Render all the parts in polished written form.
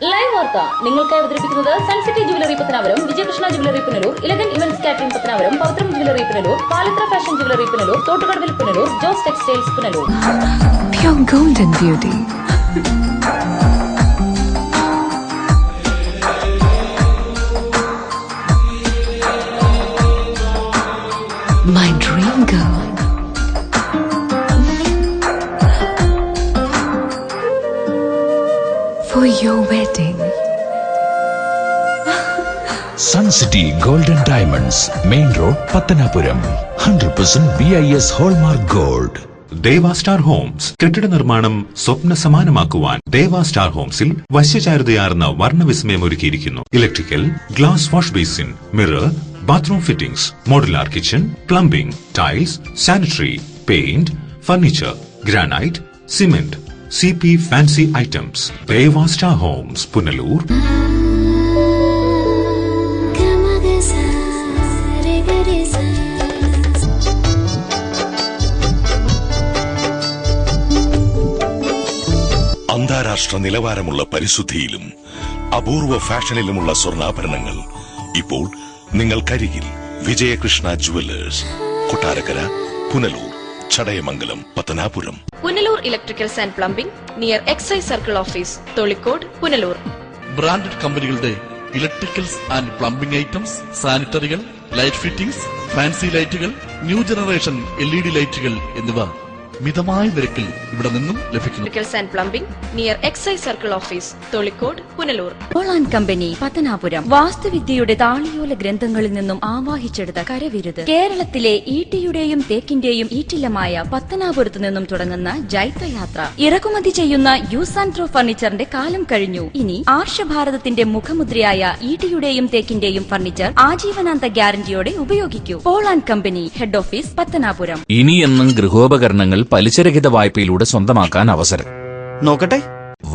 Live വാർത്ത നിങ്ങൾക്കായി അവതരിപ്പിക്കുന്നത് Suncity jewellery Pathanapuram, Vijayakrishna jewellery Punalur, elegant events catering Pathanapuram, Pavithram jewellery Punalur, Palathra fashion jewellery Punalur, തോട്ടുകടവിൽ Punalur, Jose textiles Punalur. Pure golden beauty. My dream girl. For your wedding. Sun City Golden Diamonds, Main Road, Pattanapuram. 100% BIS Hallmark Gold. Deva star Holmes കെട്ടിട നിർമ്മാണം സ്വപ്ന സമാനമാക്കുവാൻ ദേവ star ഹോംസിൽ വശ്യചാരുതയാർന്ന വർണ്ണവിസ്മയം ഒരുക്കിയിരിക്കുന്നു. Electrical, glass wash basin, mirror, bathroom fittings, modular kitchen, plumbing, tiles, sanitary, paint, furniture, granite, cement, CP fancy items. Deva star homes, Punalur. അന്താരാഷ്ട്ര നിലവാരമുള്ള പരിശുദ്ധിയിലും അപൂർവ ഫാഷനിലുമുള്ള സ്വർണ്ണാഭരണങ്ങൾ ഇപ്പോൾ നിങ്ങൾക്കരികിൽ. Vijayakrishna jewellers, Kottarakkara, Punalur, Chadayamangalam, Pathanapuram. Punalur electricals and plumbing near excise circle office, Tholicode, Punalur. Branded കമ്പനികളുടെ ഇലക്ട്രിക്കൽസ് ആൻഡ് പ്ലംബിംഗ് ഐറ്റംസ്, സാനിറ്ററികൾ, ലൈറ്റ് ഫിറ്റിംഗ്സ്, ഫാൻസി ലൈറ്റുകൾ, ന്യൂ ജനറേഷൻ LED ലൈറ്റുകൾ എന്നിവ മിതമായ നിരക്കിൽ ഇവിടെ നിന്നും ലഭിക്കുന്നു. Electricals and plumbing near excise circle office, Tholicode, Punalur. Paul and company, Pathanapuram. വാസ്തുവിദ്യയുടെ താളിയോല ഗ്രന്ഥങ്ങളിൽ നിന്നും ആവാഹിച്ചെടുത്ത കരവിരുത്. കേരളത്തിലെ ഈട്ടിയുടെയും തേക്കിന്റെയും ഈറ്റില്ലമായ പത്തനാപുരത്ത് നിന്നും തുടങ്ങുന്ന ജൈത്രയാത്ര. ഇറക്കുമതി ചെയ്യുന്ന യൂസ് ആൻഡ് ത്രോ ഫർണിച്ചറിന്റെ കാലം കഴിഞ്ഞു. ഇനി ആർഷഭാരതത്തിന്റെ മുഖമുദ്രയായ ഈട്ടിയുടെയും തേക്കിന്റെയും ഫർണിച്ചർ ആജീവനാന്ത ഗ്യാരണ്ടിയോടെ ഉപയോഗിക്കൂ. Paul and company, head office, Pathanapuram. ഇനിയെന്നും ഗൃഹോപകരണങ്ങൾ പലിശരഹിത വായ്പയിലൂടെ സ്വന്തമാക്കാൻ അവസരം. നോക്കട്ടെ.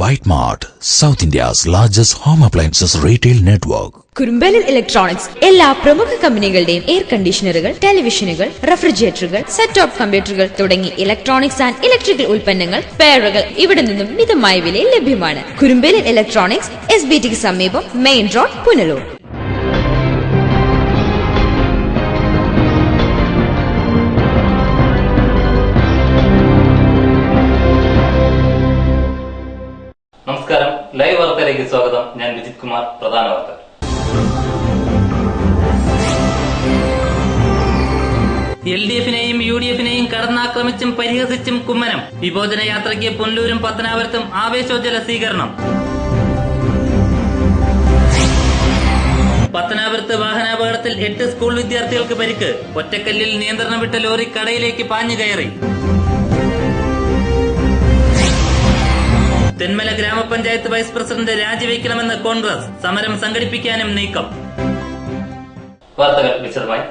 White Mart, South India's largest home appliances retail network. Kurumbelil electronics എല്ലാ പ്രമുഖ കമ്പനികളുടെയും എയർ കണ്ടീഷണറുകൾ, ടെലിവിഷനുകൾ, റെഫ്രിജറേറ്ററുകൾ, സെറ്റ് ടോപ്പ് കമ്പ്യൂട്ടറുകൾ തുടങ്ങി ഇലക്ട്രോണിക്സ് ആൻഡ് ഇലക്ട്രിക്കൽ ഉൽപ്പന്നങ്ങൾ, പെയറുകൾ ഇവിടെ നിന്നും മിതമായ വിലയിൽ ലഭ്യമാണ്. കുറുമ്പലിൽ ഇലക്ട്രോണിക്സ്, SBTക്ക് സമീപം, മെയിൻ റോഡ്, പുനലൂർ. നമസ്കാരം, ലൈവ് വാർത്തയിലേക്ക് സ്വാഗതം. ഞാൻ വിജിത് കുമാർ. പ്രധാന വാർത്തകൾ. LDFനെയും UDFനെയും കടന്നാക്രമിച്ചും പരിഹസിച്ചും കുമ്മനം. വിഭോജന യാത്രയ്ക്ക് പുനലൂരും പത്തനാപുരത്തും ആവേശോജ്വല സ്വീകരണം. പത്തനാപുരത്ത് വാഹനാപകടത്തിൽ 8 സ്കൂൾ വിദ്യാർത്ഥികൾക്ക് പരിക്ക്. ഒറ്റക്കല്ലിൽ നിയന്ത്രണം വിട്ട ലോറി കടയിലേക്ക് പാഞ്ഞു കയറി. തെന്മല ഗ്രാമപഞ്ചായത്ത് വൈസ് പ്രസിഡന്റ് രാജിവെക്കണമെന്ന് കോൺഗ്രസ്. സമരം സംഘടിപ്പിക്കാനും നീക്കം. വാർത്തകൾ വിശദമായി.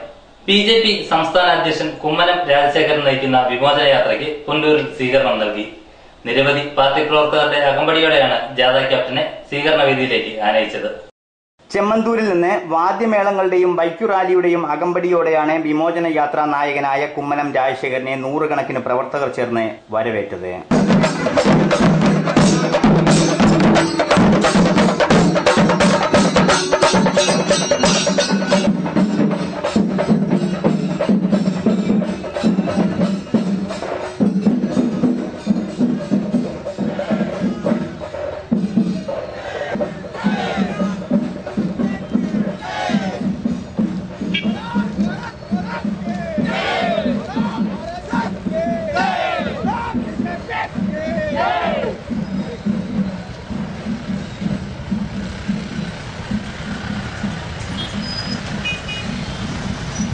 BJP സംസ്ഥാന അധ്യക്ഷൻ കുമ്മനം രാജശേഖരൻ നയിക്കുന്ന വിമോചന യാത്രയ്ക്ക് പുനലൂരിൽ സ്വീകരണം നൽകി. നിരവധി പാർട്ടി പ്രവർത്തകരുടെ അകമ്പടിയോടെയാണ് ജാഥ ക്യാപ്റ്റനെ സ്വീകരണ വേദിയിലേക്ക് ആനയിച്ചത്. ചെമ്മന്തൂരിൽ നിന്ന് വാദ്യമേളങ്ങളുടെയും ബൈക്കു റാലിയുടെയും അകമ്പടിയോടെയാണ് വിമോചന യാത്രാ നായകനായ കുമ്മനം രാജശേഖരനെ നൂറുകണക്കിന് പ്രവർത്തകർ ചേർന്ന് വരവേറ്റത്.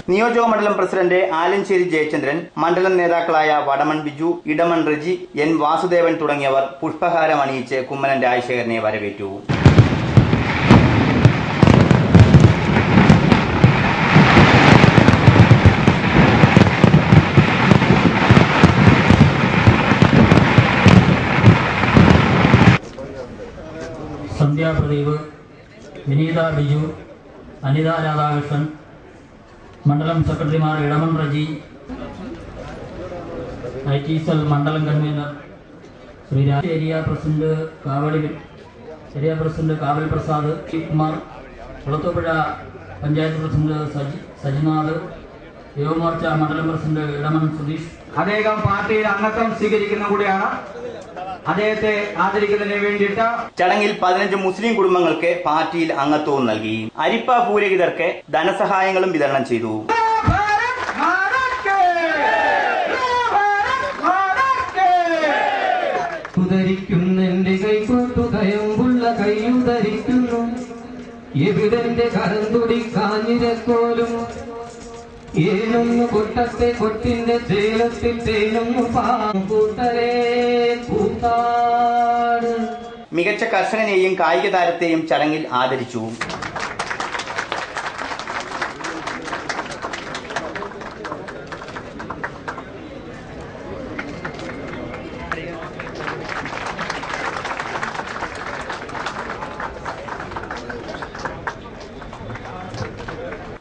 നിയോജക മണ്ഡലം പ്രസിഡന്റ് ആലഞ്ചേരി ജയചന്ദ്രൻ, മണ്ഡലം നേതാക്കളായ വടമൺ ബിജു, ഇടമൺ റജി, N വാസുദേവൻ തുടങ്ങിയവർ പുഷ്പഹാരം അണിയിച്ച് കുമ്മനം രാജശേഖരനെ വരവേറ്റു. സന്ധ്യ പ്രദീപ്, വിനീത ബിജു, അനിത രാധാകൃഷ്ണൻ, മണ്ഡലം സെക്രട്ടറിമാർ ഇടമൺ റജി, IT സെൽ മണ്ഡലം കൺവീനർ ശ്രീ രാജ ഏരിയ പ്രസിഡന്റ് കാവടി ഏരിയ പ്രസിഡന്റ് കാവൽ പ്രസാദ്, കുമാർ, കുളത്തൂപ്പുഴ പഞ്ചായത്ത് പ്രസിഡന്റ് സജിനാഥ്, യുവമോർച്ച മണ്ഡലം പ്രസിഡന്റ് ഇടമൺ സുധീഷ്. അദ്ദേഹം പാർട്ടിയിൽ അംഗത്വം സ്വീകരിക്കുന്ന കൂടിയാണ്. അദ്ദേഹത്തെ ആദരിക്കുന്നതിന് വേണ്ടിയിട്ട് ചടങ്ങിൽ 15 മുസ്ലിം കുടുംബങ്ങൾക്ക് പാർട്ടിയിൽ അംഗത്വവും നൽകി. അരിപ്പ പൂരഹിതർക്ക് ധനസഹായങ്ങളും വിതരണം ചെയ്തു. ഉദരിക്കുന്നെന്റെ കൈകൊട്ടുകയുമ്പുള്ള കൈയുദരിക്കുന്നു, എവിടെന്റെ കരന്തുടി കാഞ്ഞിരക്കോലും ഏനൊന്നു കൊട്ടത്തെ കൊട്ടിന്റെ ചേലത്തിൽ തേനൊന്നു പാമ്പൂട്ടരേ കൂത്താട്. മികച്ച കർഷകനെയും കായിക താരത്തെയും ചടങ്ങിൽ ആദരിച്ചു.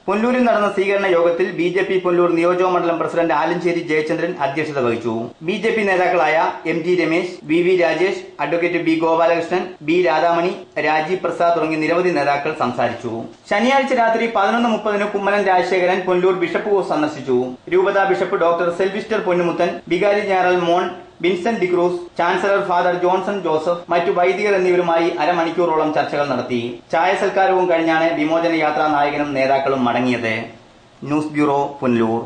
പുല്ലൂരിൽ നടന്ന സ്വീകരണ യോഗത്തിൽ BJP പുല്ലൂർ നിയോജക മണ്ഡലം പ്രസിഡന്റ് ആലഞ്ചേരി ജയചന്ദ്രൻ അധ്യക്ഷത വഹിച്ചു. BJP നേതാക്കളായ MG Ramesh, VV Rajesh, advocate B Gopalakrishnan, B Radhamani, Rajeev Prasad തുടങ്ങിയ നിരവധി നേതാക്കൾ സംസാരിച്ചു. ശനിയാഴ്ച രാത്രി 11:30 കുമ്മനം രാജശേഖരൻ പുല്ലൂർ ബിഷപ്പ് ഹൌസ് സന്ദർശിച്ചു. രൂപതാ ബിഷപ്പ് ഡോക്ടർ സെൽവിസ്റ്റർ പൊന്നുമുത്തൻ, വികാരി general Mon Vincent D'Cruz, chancellor father Johnson Joseph, മറ്റു വൈദികർ എന്നിവരുമായി അരമണിക്കൂറോളം ചർച്ചകൾ നടത്തി. ചായ സൽക്കാരവും കഴിഞ്ഞാണ് വിമോചന യാത്രാ നായകനും നേതാക്കളും മടങ്ങിയത്. News bureau, Punalur.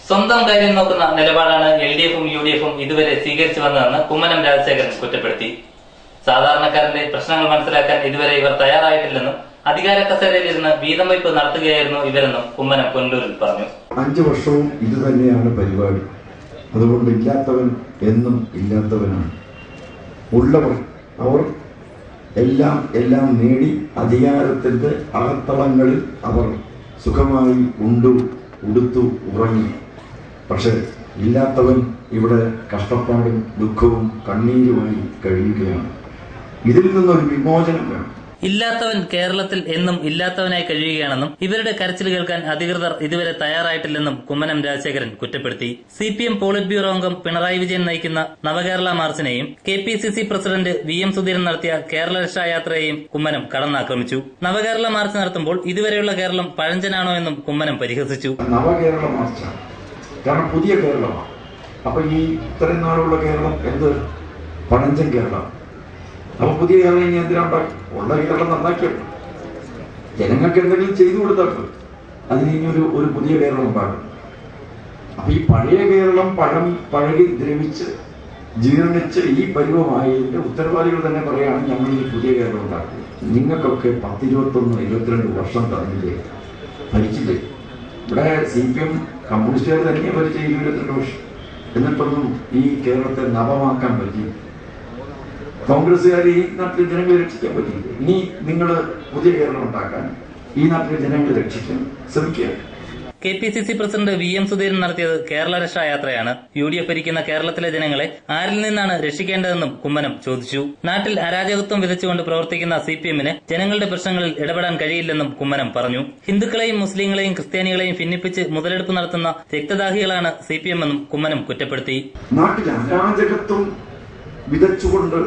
സ്വന്തം കാര്യം നോക്കുന്ന നിലപാടാണ് LDFും UDFും ഇതുവരെ സ്വീകരിച്ചു വന്നതെന്ന് കുമ്മനം രാജശേഖരൻ കുറ്റപ്പെടുത്തി. സാധാരണക്കാരന്റെ പ്രശ്നങ്ങൾ മനസ്സിലാക്കാൻ ഇതുവരെ ഇവർ തയ്യാറായിട്ടില്ലെന്നും അധികാര കസേരയിലിരുന്ന് വീതം വയ്പ് നടത്തുകയായിരുന്നു ഇവരെന്നും കുമ്മനം പുനലൂരിൽ പറഞ്ഞു. 5 വർഷവും ഇത് തന്നെയാണ് പരിപാടി. അതുകൊണ്ട് ഇല്ലാത്തവൻ എന്നും ഇല്ലാത്തവനാണ്. ഉള്ളവർ അവർ എല്ലാം നേടി അധികാരത്തിന്റെ അകത്തളങ്ങളിൽ അവർ സുഖമായി ഉണ്ടു ഉടുത്തു ഉറങ്ങി. പക്ഷെ ഇല്ലാത്തവൻ ഇവിടെ കഷ്ടപ്പാടും ദുഃഖവും കണ്ണീരുമായി കഴിയുകയാണ്. ഇതിൽ നിന്നൊരു വിമോചനം വേണം. ഇല്ലാത്തവൻ കേരളത്തിൽ എന്നും ഇല്ലാത്തവനായി കഴിയുകയാണെന്നും ഇവരുടെ കരച്ചിൽ കേൾക്കാൻ അധികൃതർ ഇതുവരെ തയ്യാറായിട്ടില്ലെന്നും കുമ്മനം രാജശേഖരൻ കുറ്റപ്പെടുത്തി. CPM പോളിറ്റ് ബ്യൂറോ അംഗം പിണറായി വിജയൻ നയിക്കുന്ന നവകേരള മാർച്ചിനെയും KPCC പ്രസിഡന്റ് VM സുധീരൻ നടത്തിയ കേരള രക്ഷായാത്രയെയും കുമ്മനം കടന്നാക്രമിച്ചു. നവകേരള മാർച്ച് നടത്തുമ്പോൾ ഇതുവരെയുള്ള കേരളം പഴഞ്ചനാണോ എന്നും കുമ്മനം പരിഹസിച്ചു. നവകേരള മാർച്ചാണ്, കാരണം പുതിയ കേരളമാണ്. അപ്പൊ ഈ ഇത്രയും നാളുള്ള കേരളം എന്ത് പഴഞ്ചൻ കേരളം. അപ്പൊ പുതിയ കേരളം ഇനി എന്തിനാ ഉണ്ടാക്കി? ഉള്ള കേരളം നന്നാക്കിയപ്പോൾ ജനങ്ങൾക്ക് എന്തെങ്കിലും ചെയ്തു കൊടുത്തപ്പോൾ അതിന് ഇനി ഒരു പുതിയ കേരളം ഉണ്ടാകും. അപ്പൊ ഈ പഴയ കേരളം പഴകി ദ്രവിച്ച് ജീർണിച്ച് ഈ പരുവമായതിന്റെ ഉത്തരവാദികൾ തന്നെ പറയാണ് ഞങ്ങൾ ഈ പുതിയ കേരളം ഉണ്ടാക്കുന്നത്. നിങ്ങൾക്കൊക്കെ 10, 21, 22 വർഷം തന്നില്ലേ, ഭരിച്ചില്ലേ? ഇവിടെ CPM കമ്മ്യൂണിസ്റ്റുകാർ തന്നെ ഭരിച്ച 22 വർഷം. എന്നിട്ടൊന്നും ഈ കേരളത്തെ നവമാക്കാൻ പറ്റി. കോൺഗ്രസ്സുകാർ ഈ നാട്ടിലെ ജനങ്ങളെ രക്ഷിക്കാൻ പറ്റില്ല. ഇനി നിങ്ങൾ പുതിയ കേരളം ഉണ്ടാക്കാൻ ഈ നാട്ടിലെ ജനങ്ങളെ രക്ഷിക്കാൻ ശ്രമിക്കുക. KPCC പ്രസിഡന്റ് VM സുധീരൻ നടത്തിയത് കേരള രക്ഷായാത്രയാണ്. UDF ഭരിക്കുന്ന കേരളത്തിലെ ജനങ്ങളെ ആരിൽ നിന്നാണ് രക്ഷിക്കേണ്ടതെന്നും കുമ്മനം ചോദിച്ചു. നാട്ടിൽ അരാജകത്വം വിതച്ചുകൊണ്ട് പ്രവർത്തിക്കുന്ന CPMന് ജനങ്ങളുടെ പ്രശ്നങ്ങളിൽ ഇടപെടാൻ കഴിയില്ലെന്നും കുമ്മനം പറഞ്ഞു. ഹിന്ദുക്കളെയും മുസ്ലിങ്ങളെയും ക്രിസ്ത്യാനികളെയും ഭിന്നിപ്പിച്ച് മുതലെടുപ്പ് നടത്തുന്ന രക്തദാഹികളാണ് CPM എന്നും കുമ്മനം കുറ്റപ്പെടുത്തി. നാട്ടിൽ അരാജകത്വം വിതച്ചുകൊണ്ട്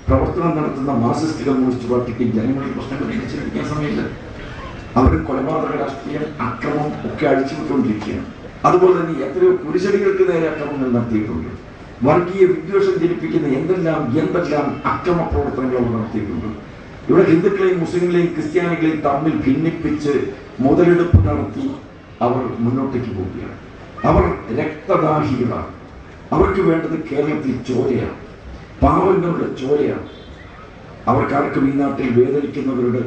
പ്രവർത്തനം നടത്തുന്ന മാർക്സിസ്റ്റ് കമ്മ്യൂണിസ്റ്റ് പാർട്ടിക്ക് ജനങ്ങളുടെ പ്രശ്നങ്ങൾ തിരിച്ചടിക്കാൻ സമയമില്ല. അവർ കൊലപാതക രാഷ്ട്രീയം, അക്രമം ഒക്കെ അഴിച്ചുവിട്ടുകൊണ്ടിരിക്കുകയാണ്. അതുപോലെ തന്നെ എത്രയോ കുരിശടികൾക്ക് നേരെ അക്രമങ്ങൾ നടത്തിയിട്ടുണ്ട്. വർഗീയ വിദ്വേഷം ജനിപ്പിക്കുന്ന എന്തെല്ലാം അക്രമ പ്രവർത്തനങ്ങൾ അവർ നടത്തിയിട്ടുണ്ട്. ഇവിടെ ഹിന്ദുക്കളെയും മുസ്ലിങ്ങളെയും ക്രിസ്ത്യാനികളെയും തമ്മിൽ ഭിന്നിപ്പിച്ച് മുതലെടുപ്പ് നടത്തി അവർ മുന്നോട്ടേക്ക് പോവുകയാണ്. അവർ രക്തദാഹികളാണ്. അവർക്ക് വേണ്ടത് കേരളത്തിൽ ചോരയാണ്, പാവങ്ങളുടെ ചോരയാണ്. അവർക്കാർക്കും ഈ നാട്ടിൽ വേദനിക്കുന്നവരുടെ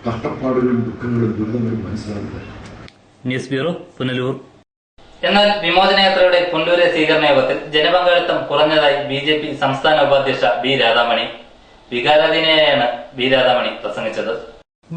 കഷ്ടപ്പാടുകളും ദുഃഖങ്ങളും ദുരിതങ്ങളും മനസ്സിലാവില്ല. News bureau, Punalur. എന്നാൽ വിമോചനയാത്രയുടെ പുനലൂരെ സ്വീകരണ യോഗത്തിൽ ജനപങ്കാളിത്തം കുറഞ്ഞതായി BJP സംസ്ഥാന ഉപാധ്യക്ഷ B രാധാമണി. വികാരാധീനയായാണ് B രാധാമണി പ്രസംഗിച്ചത്.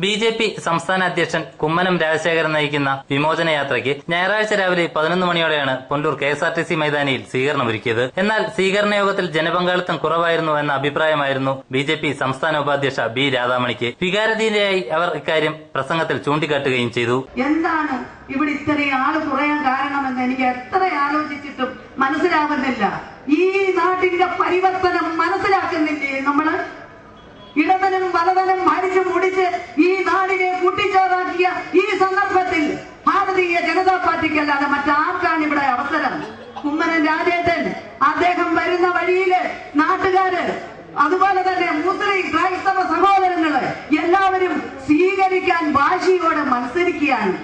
BJP സംസ്ഥാന അധ്യക്ഷൻ കുമ്മനം രാജശേഖരൻ നയിക്കുന്ന വിമോചനയാത്രയ്ക്ക് ഞായറാഴ്ച രാവിലെ 11 മണിയോടെയാണ് പുനലൂർ KSRTC മൈതാനിയിൽ സ്വീകരണമൊരുക്കിയത്. എന്നാൽ സ്വീകരണ യോഗത്തിൽ ജനപങ്കാളിത്തം കുറവായിരുന്നു എന്ന അഭിപ്രായമായിരുന്നു BJP സംസ്ഥാന ഉപാധ്യക്ഷ B രാധാമണിക്ക്. വികാരാധീനയായി അവർ ഇക്കാര്യം പ്രസംഗത്തിൽ ചൂണ്ടിക്കാട്ടുകയും ചെയ്തു. എന്താണ് ഇവിടെ ഇത്രയും ആള് കുറയാൻ കാരണമെന്ന് എനിക്ക് എത്ര ആലോചിച്ചിട്ടും മനസ്സിലാവുന്നില്ല. ഈ നാട്ടിന്റെ പരിവർത്തനം മനസ്സിലാക്കുന്നില്ലേ? നമ്മള് ഇടവനും വലവനും അടിച്ചു മുടിച്ച് ഈ നാടിനെ കുട്ടിച്ചോറാക്കിയ ഈ സന്ദർഭത്തിൽ ഭാരതീയ ജനതാ പാർട്ടിക്കല്ലാതെ മറ്റാർക്കാണ് ഇവിടെ അവസരം? കുമ്മനം രാജേന്ദ്രൻ അദ്ദേഹം വരുന്ന വഴിയില് നാട്ടുകാര്, അതുപോലെ തന്നെ മുസ്ലിം ക്രൈസ്തവ സഹോദരങ്ങള് എല്ലാവരും സ്വീകരിക്കാൻ വാശിയോടെ മത്സരിക്കുകയാണ്.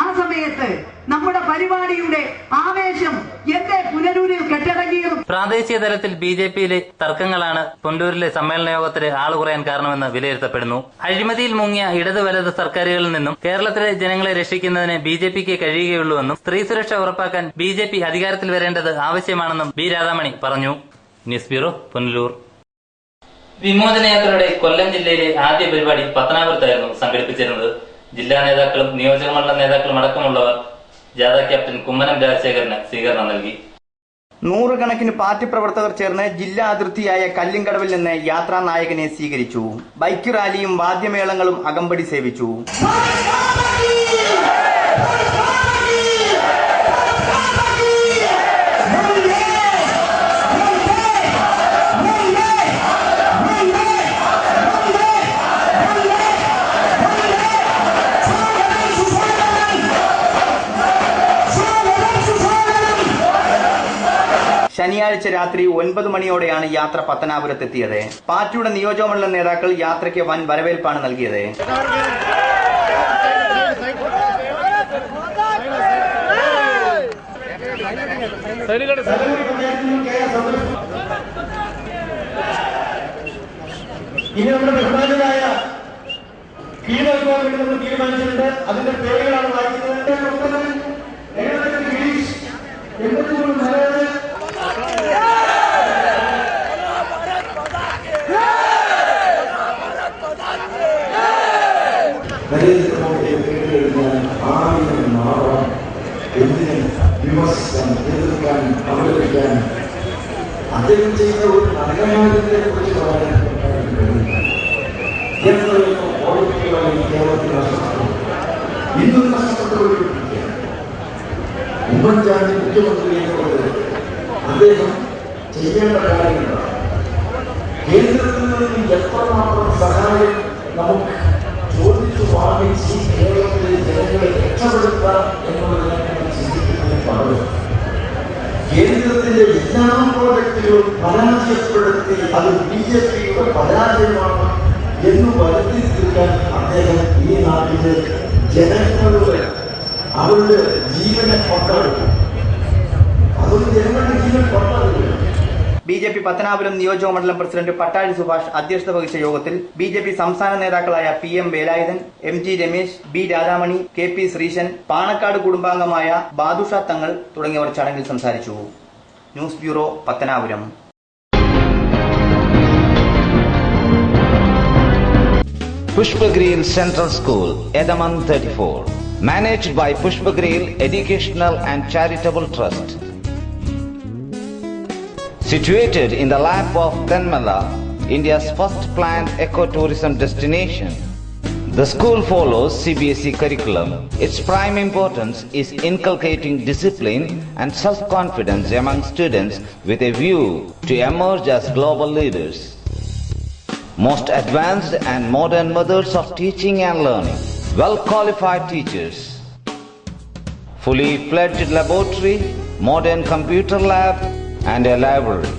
ആ സമയത്ത് നമ്മുടെ പരിപാടിയുടെ ആവേശം എന്റെ പുനരൂരിൽ കെട്ടടങ്ങിയതും പ്രാദേശിക തലത്തിൽ BJPയിലെ തർക്കങ്ങളാണ് പുനലൂരിലെ സമ്മേളന യോഗത്തിന് ആള് കുറയാൻ കാരണമെന്ന് വിലയിരുത്തപ്പെടുന്നു. അഴിമതിയിൽ മുങ്ങിയ ഇടത് വലത് സർക്കാരുകളിൽ നിന്നും കേരളത്തിലെ ജനങ്ങളെ രക്ഷിക്കുന്നതിന് BJPക്ക് കഴിയുകയുള്ളൂവെന്നും സ്ത്രീ സുരക്ഷ ഉറപ്പാക്കാൻ BJP അധികാരത്തിൽ വരേണ്ടത് ആവശ്യമാണെന്നും ബി രാധാമണി പറഞ്ഞു. News bureau, Punalur. വിമോചനയാത്രയുടെ കൊല്ലം ജില്ലയിലെ ആദ്യ പരിപാടി പത്തനാപുരത്തായിരുന്നു സംഘടിപ്പിച്ചിരുന്നത്. ജില്ലാ നേതാക്കളും നിയോജകമണ്ഡലം നേതാക്കളും അടക്കമുള്ളവർ ജാഥ ക്യാപ്റ്റൻ കുമ്മനം രാജശേഖരന് സ്വീകരണം നൽകി. നൂറുകണക്കിന് പാർട്ടി പ്രവർത്തകർ ചേർന്ന് ജില്ലാ അതിർത്തിയായ കല്ലിങ്കടവിൽ നിന്ന് യാത്രാ നായകനെ സ്വീകരിച്ചു. ബൈക്ക് റാലിയും വാദ്യമേളങ്ങളും അകമ്പടി സേവിച്ചു. ശനിയാഴ്ച രാത്രി 9 മണിയോടെയാണ് യാത്ര പത്തനാപുരത്തെത്തിയത്. പാർട്ടിയുടെ നിയോജകമണ്ഡലം നേതാക്കൾ യാത്രയ്ക്ക് വൻ വരവേൽപ്പാണ് നൽകിയത്. ഇനി നമ്മുടെ ബഹുമാനായ കീഴടക്കാൻ വേണ്ടി നമ്മൾ തീരുമാനിച്ചിട്ടുണ്ട്. അതിന്റെ പേരുകളാണ് വായിക്കുന്നത്. നരേന്ദ്രമോദിയെ പേരെഴുതാൻ ആയിരം നാളാം എന്തിനും വിമർശിക്കാൻ, എതിർക്കാൻ, അവതരിക്കാൻ അദ്ദേഹം ചെയ്ത ഒരു നഗരത്തെ കുറിച്ച് പറയാൻ എത്രയോ ഓർമ്മകളായി കേരളത്തിൽ നഷ്ടപ്പെട്ടു. ഇന്നും നഷ്ടപ്പെട്ടുകൊണ്ടിരിക്കുകയാണ്. ഉമ്മൻചാണ്ടി മുഖ്യമന്ത്രി എന്നുള്ളത് അദ്ദേഹം ചെയ്യേണ്ട കാര്യങ്ങളാണ്. കേന്ദ്രത്തിൽ നിന്ന് എത്രമാത്രം സഹായം നമുക്ക് ചോദിച്ചു വാങ്ങിച്ച് കേരളത്തിലെ ജനങ്ങളെ രക്ഷപ്പെടുത്താം എന്നുള്ളതിനെ ചിന്തിക്കുന്നത് പറഞ്ഞു. കേന്ദ്രത്തിന്റെ എല്ലാ പ്രോജക്റ്റുകളും പരാജയപ്പെടുത്തി അത് BJPയുടെ പരാജയമാണ് എന്ന് വരുത്തി തീർക്കാൻ അദ്ദേഹം ഈ നാട്ടിലെ ജനങ്ങളുടെ അവരുടെ ജീവനെ കൊണ്ടാടും. അതൊരു ജനങ്ങളുടെ ജീവൻ കൊണ്ടാടുക. BJP പത്തനാപുരം നിയോജകമണ്ഡലം പ്രസിഡന്റ് പട്ടാഴി സുഭാഷ് അധ്യക്ഷത വഹിച്ച യോഗത്തിൽ BJP സംസ്ഥാന നേതാക്കളായ PM Velayudhan, MG Ramesh, B Radhamani, KP Sreesan, Panakkad കുടുംബാംഗമായ Badusha തങ്ങൾ തുടങ്ങിയവർ ചടങ്ങിൽ സംസാരിച്ചു. News bureau, Pathanapuram. Pushpagreel Central School, Edaman 34, managed by Pushpagreel Educational and Charitable Trust. Situated in the lap of Tenmala, India's first planned ecotourism destination, the school follows CBSE curriculum. Its prime importance is inculcating discipline and self-confidence among students with a view to emerge as global leaders. Most advanced and modern methods of teaching and learning, well-qualified teachers, fully fledged laboratory, modern computer lab, and a library.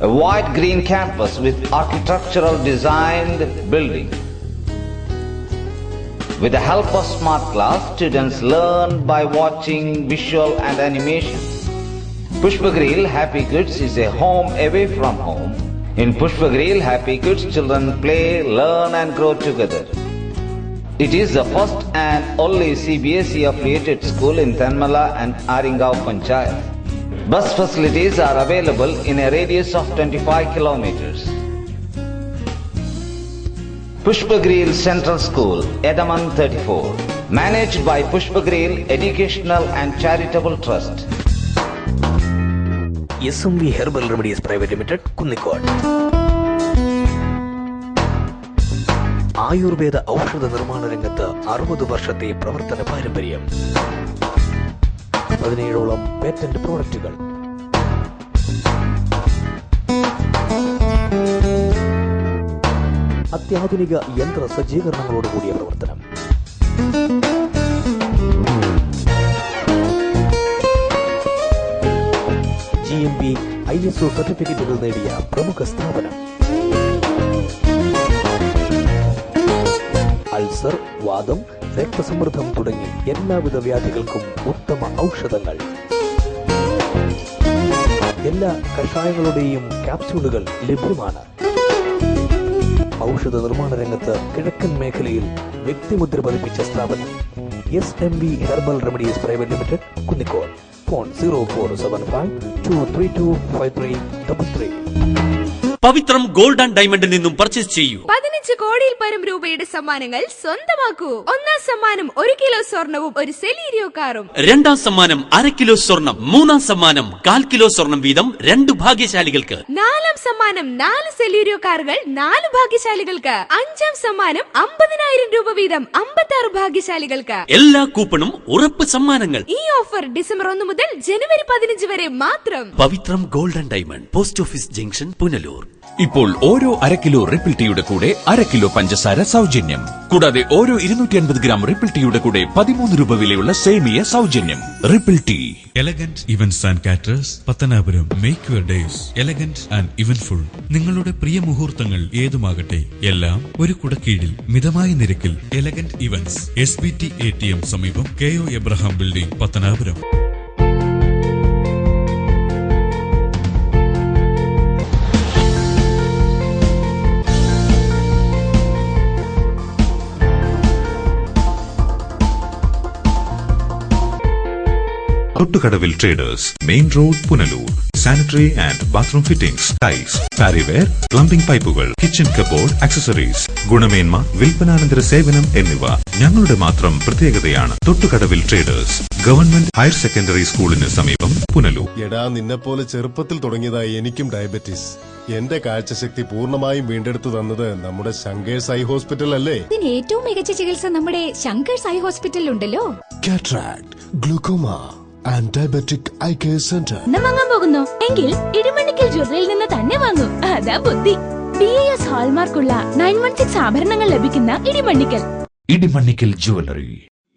A wide green campus with architectural designed building. With the help of smart class, students learn by watching visual and animation. Pushpagreel Happy Kids is a home away from home. In Pushpagreel Happy Kids, children play, learn and grow together. It is the first and only CBSE affiliated school in Tenmala and Aringao Panchayat. Bus facilities are available in a radius of 25 kilometers. Pushpagreel Central School, Edaman 34, managed by Pushpagreel Educational and Charitable Trust. SMV Herbal Remedies Private Limited, Kunnikod. Ayurveda ഔഷധ നിർമ്മാണ രംഗത്ത് 60 വർഷത്തെ പ്രവർത്തന പാരമ്പര്യം, 17ഓളം patent പ്രോഡക്റ്റുകൾ. അത്യാധുനിക യന്ത്ര സജ്ജീകരണങ്ങളോട് കൂടിയ പ്രവർത്തനം. GMP ISO സർട്ടിഫിക്കറ്റുകൾ നേടിയ പ്രമുഖ സ്ഥാപനം. അൾസർ, വാദം, രക്തസമ്മർദ്ദം തുടങ്ങി എല്ലാവിധ വ്യാധികൾക്കും ഉത്തമ ഔഷധങ്ങൾ. എല്ലാ കഷായങ്ങളുടെയും ക്യാപ്സ്യൂളുകൾ ലഭ്യമാണ്. ഔഷധ നിർമ്മാണ രംഗത്ത് കിഴക്കൻ മേഖലയിൽ വ്യക്തിമുദ്ര പതിപ്പിച്ച സ്ഥാപനം SMV herbal remedies private limited, Kunnicode. Phone 0475232533. Pavithram gold and ഡയമണ്ടിൽ നിന്നും പർച്ചേസ് ചെയ്യൂ. 15 കോടിയിൽ പരം രൂപയുടെ സമ്മാനങ്ങൾ സ്വന്തമാക്കൂ. ഒന്നാം സമ്മാനം 1 കിലോ സ്വർണവും 1 സെലീരിയോ കാറും. രണ്ടാം സമ്മാനം 1/2 കിലോ സ്വർണം. മൂന്നാം സമ്മാനം 1/4 കിലോ സ്വർണം വീതം 2 ഭാഗ്യശാലികൾക്ക്. നാലാം സമ്മാനം 4 സെലീരിയോ കാറുകൾ 4 ഭാഗ്യശാലികൾക്ക്. അഞ്ചാം സമ്മാനം 50,000 രൂപ വീതം 56 ഭാഗ്യശാലികൾക്ക്. എല്ലാ കൂപ്പണും ഉറപ്പ് സമ്മാനങ്ങൾ. ഈ ഓഫർ ഡിസംബർ 1 മുതൽ ജനുവരി 15 വരെ മാത്രം. Pavithram gold and diamond, post office junction, Punalur. ഇപ്പോൾ ഓരോ 1/2 കിലോ റിപ്പിൾ ടീയുടെ കൂടെ 1/2 കിലോ പഞ്ചസാര സൗജന്യം. കൂടാതെ ഓരോ 250 ഗ്രാം റിപ്പിൾ ടീയുടെ കൂടെ 13 രൂപ വിലയുള്ള സേമിയ സൗജന്യം. Ripple tea. Elegant events and caterers, Pathanapuram. Make your days elegant and eventful. നിങ്ങളുടെ പ്രിയ മുഹൂർത്തങ്ങൾ ഏതുമാകട്ടെ, എല്ലാം ഒരു കുടക്കീഴിൽ മിതമായ നിരക്കിൽ. എലഗന്റ് ഇവന്റ്സ്, SBT ATM സമീപം, KO Abraham building, Pathanapuram. Thottukadavil traders, main road, Punalur. Sanitary and bathroom fittings, tiles, Parryware, plumbing പൈപ്പുകൾ, കിച്ചൺ കബോർഡ്, ആക്സസറീസ്, ഗുണമേന്മ, വിൽപ്പനാനന്തര സേവനം എന്നിവ ഞങ്ങളുടെ മാത്രം പ്രത്യേകതയാണ്. Thottukadavil traders, government higher secondary സ്കൂളിന് സമീപം, പുനലൂർ. എടാ, നിന്നെപ്പോലെ ചെറുപ്പത്തിൽ തുടങ്ങിയതായി എനിക്കും ഡയബറ്റീസ്. എന്റെ കാഴ്ചശക്തി പൂർണ്ണമായും വീണ്ടെടുത്തു തന്നത് നമ്മുടെ ശങ്കേഴ്സ് ഐ ഹോസ്പിറ്റൽ അല്ലേ? ഇതിന് ഏറ്റവും മികച്ച ചികിത്സ നമ്മുടെ ശങ്കേഴ്സ് ഐ ഹോസ്പിറ്റലിൽ ഉണ്ടല്ലോ. Cataract, glaucoma and diabetic eye care centre. വാങ്ങാൻ പോകുന്നു എങ്കിൽ ഇടിമണ്ണിക്കൽ ജ്വല്ലറിയിൽ നിന്ന് തന്നെ വാങ്ങൂ. അതാ ബുദ്ധി. BIS ഹാൾമാർക്കുള്ള 916 ആഭരണങ്ങൾ ലഭിക്കുന്ന ഇടിമണ്ണിക്കൽ. ഇടിമണ്ണിക്കൽ ജ്വല്ലറി.